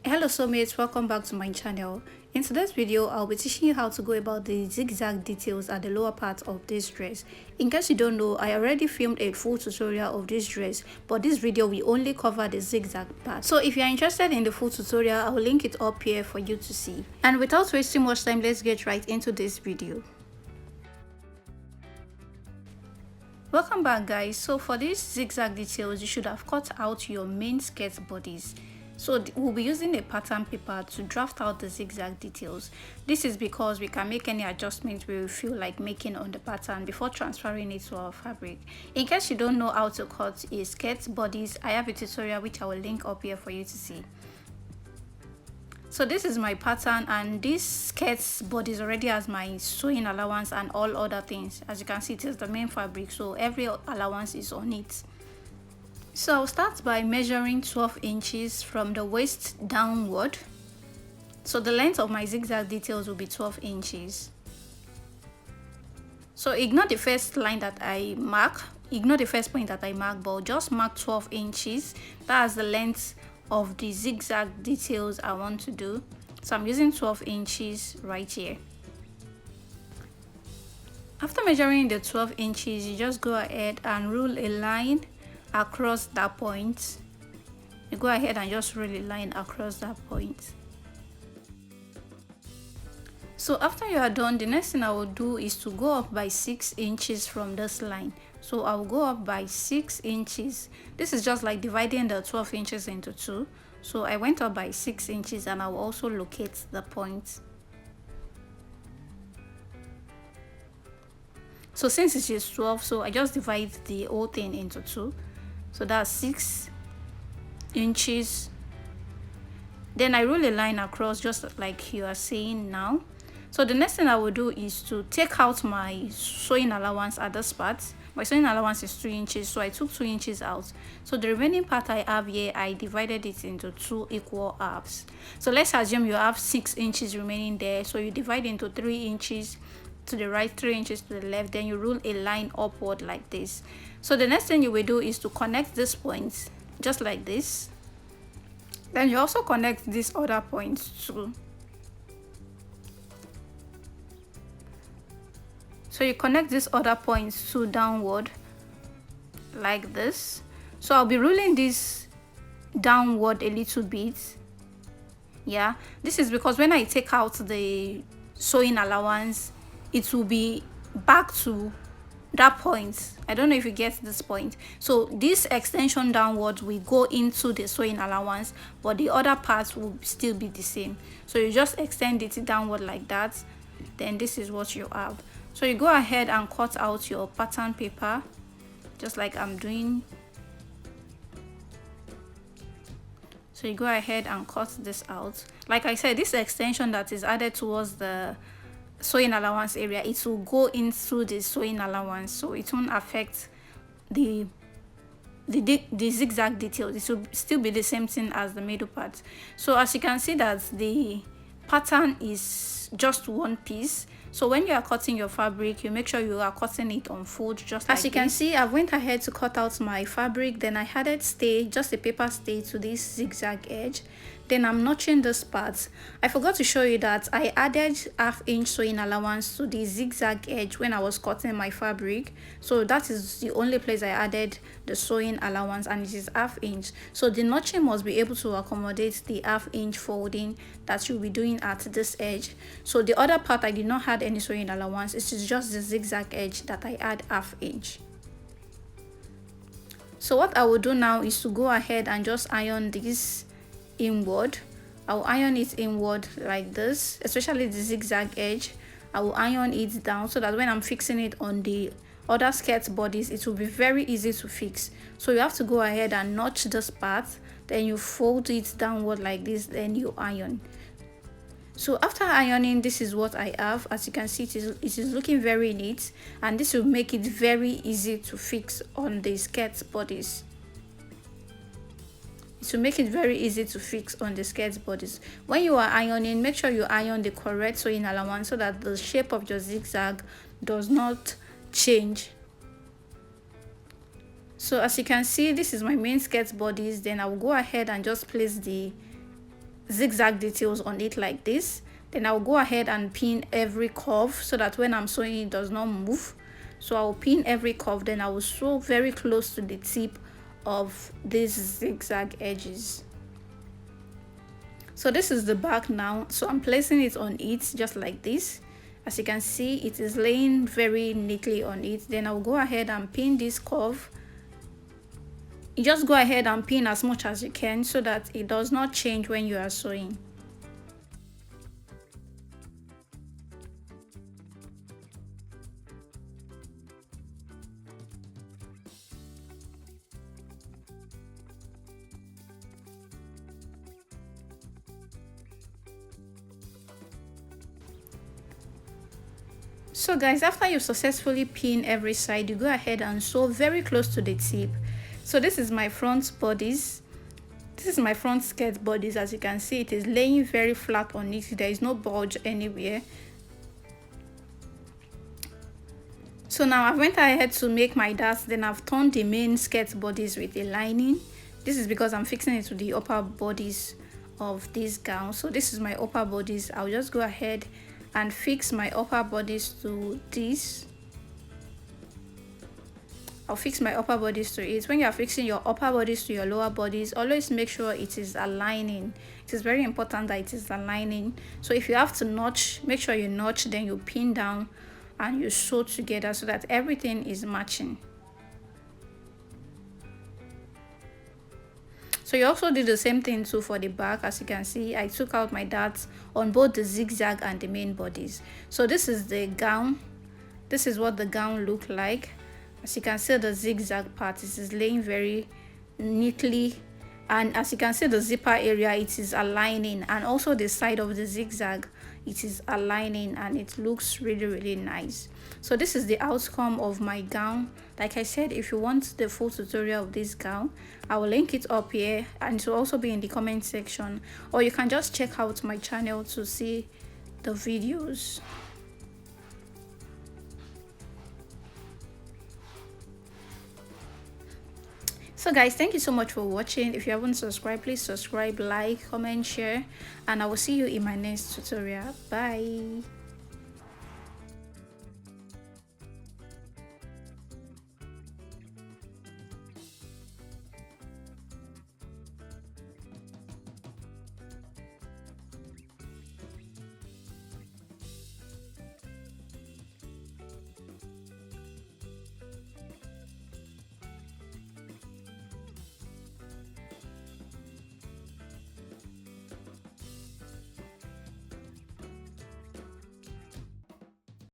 Hello soulmates, welcome back to my channel. In today's video, I'll be teaching you how to go about the zigzag details at the lower part of this dress. In case you don't know, I already filmed a full tutorial of this dress, but this video will only cover the zigzag part. So if you're interested in the full tutorial, I'll link it up here for you to see. And without wasting much time, let's get right into this video. Welcome back guys. So for these zigzag details, you should have cut out your main skirt bodies. So we'll be using a pattern paper to draft out the zigzag details. This is because we can make any adjustments we feel like making on the pattern before transferring it to our fabric. In case you don't know how to cut a skirt bodies, I have a tutorial which I will link up here for you to see. So this is my pattern, and this skirt bodies already has my sewing allowance and all other things. As you can see, it is the main fabric, so every allowance is on it. So I'll start by measuring 12 inches from the waist downward. So the length of my zigzag details will be 12 inches. So ignore the first line that I mark, ignore the first point that I mark, but just mark 12 inches. That's the length of the zigzag details I want to do. So I'm using 12 inches right here. After measuring the 12 inches, you just go ahead and rule a line across that point. You go ahead and just rule a line across that point. So after you are done, the next thing I will do is to go up by 6 inches from this line. So I will go up by 6 inches. This is just like dividing the 12 inches into two. So I went up by 6 inches, and I will also locate the point. So since it is 12, so I just divide the whole thing into two. So that's 6 inches. Then I rule a line across just like you are seeing now. So the next thing I will do is to take out my sewing allowance at this part. My sewing allowance is 2 inches, so I took 2 inches out. So the remaining part I have here, I divided it into two equal halves. So let's assume you have 6 inches remaining there. So you divide into 3 inches to the right, 3 inches to the left, then you rule a line upward like this. So the next thing you will do is to connect this point just like this. Then you also connect this other point too. So you connect this other point to downward like this. So I'll be ruling this downward a little bit. Yeah, this is because when I take out the sewing allowance, it will be back to that point. I don't know if you get this point. So this extension downwards will go into the sewing allowance, but the other parts will still be the same. So you just extend it downward like that. Then this is what you have. So you go ahead and cut out your pattern paper just like I'm doing. So you go ahead and cut this out. Like I said, this extension that is added towards the sewing allowance area, it will go into the sewing allowance, so it won't affect the zigzag details. It will still be the same thing as the middle part. So as you can see that the pattern is just one piece. So when you are cutting your fabric, you make sure you are cutting it on fold just like this. As you can see, I went ahead to cut out my fabric, then I added stay, just a paper stay to this zigzag edge. Then I'm notching this part. I forgot to show you that I added 1/2 inch sewing allowance to the zigzag edge when I was cutting my fabric. So that is the only place I added the sewing allowance, and it is 1/2 inch. So the notching must be able to accommodate the 1/2 inch folding that you'll be doing at this edge. So the other part, I did not add any sewing allowance. It is just the zigzag edge that I add 1/2 inch. So what I will do now is to go ahead and just iron this inward. I'll iron it inward like this, especially the zigzag edge. I will iron it down so that when I'm fixing it on the other skirt bodies, it will be very easy to fix. So you have to go ahead and notch this part, then you fold it downward like this, then you iron. So after ironing, this is what I have. As you can see, it is looking very neat, and this will make it very easy to fix on the skirt bodies. To make it very easy to fix on the skirt bodies. When you are ironing, make sure you iron the correct sewing allowance so that the shape of your zigzag does not change. So as you can see, this is my main skirt bodies. Then I will go ahead and just place the zigzag details on it like this. Then I'll go ahead and pin every curve so that when I'm sewing it does not move. So I'll pin every curve, then I will sew very close to the tip of these zigzag edges. So this is the back now, so I'm placing it on it just like this. As you can see, it is laying very neatly on it. Then I'll go ahead and pin this curve. You just go ahead and pin as much as you can so that it does not change when you are sewing. So guys, after you successfully pin every side, you go ahead and sew very close to the tip. So this is my front bodice. This is my front skirt bodice. As you can see, it is laying very flat on it. There is no bulge anywhere. So now I went ahead to make my darts. Then I've turned the main skirt bodice with a lining. This is because I'm fixing it to the upper bodice of this gown. So this is my upper bodice. I'll just go ahead and fix my upper bodice to this. I'll fix my upper bodice to it. When you are fixing your upper bodice to your lower bodice, always make sure it is aligning. It is very important that it is aligning. So if you have to notch, make sure you notch, then you pin down and you sew together so that everything is matching. So you also do the same thing too for the back. As you can see, I took out my darts on both the zigzag and the main bodies. So this is the gown. This is what the gown looked like. As you can see, the zigzag part is laying very neatly, and as you can see, the zipper area, it is aligning, and also the side of the zigzag, it is aligning, and it looks really nice. So this is the outcome of my gown. Like I said, if you want the full tutorial of this gown, I will link it up here, and it will also be in the comment section, or you can just check out my channel to see the videos. So guys, thank you so much for watching. If you haven't subscribed, please subscribe, like, comment, share, and I will see you in my next tutorial. Bye.